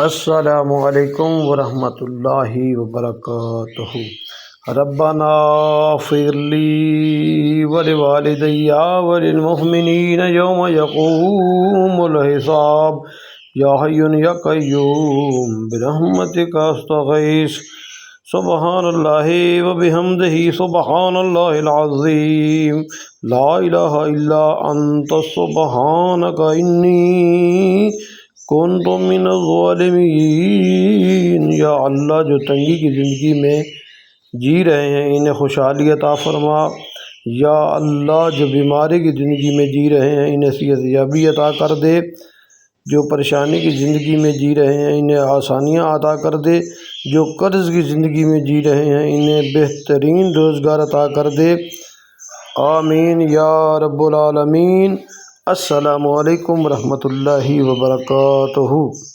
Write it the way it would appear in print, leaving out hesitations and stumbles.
السلام علیکم ورحمۃ اللہ وبرکاتہ۔ ربنا اغفر لی ولوالدی وللمؤمنین یوم یقوم الحساب یا حی یا قیوم برحمتک استغیث۔ سبحان اللہ وبحمدہ سبحان اللہ العظیم لا الہ الا انت سبحانک انی کنت من الظالمین۔ یا اللہ، جو تنگی کی زندگی میں جی رہے ہیں انہیں خوشحالی عطا فرما۔ یا اللہ، جو بیماری کی زندگی میں جی رہے ہیں انہیں صحت یابی عطا کر دے۔ جو پریشانی کی زندگی میں جی رہے ہیں انہیں آسانیاں عطا کر دے۔ جو قرض کی زندگی میں جی رہے ہیں انہیں بہترین روزگار عطا کر دے۔ آمین یا رب العالمین۔ السلام علیکم ورحمۃ اللہ وبرکاتہ۔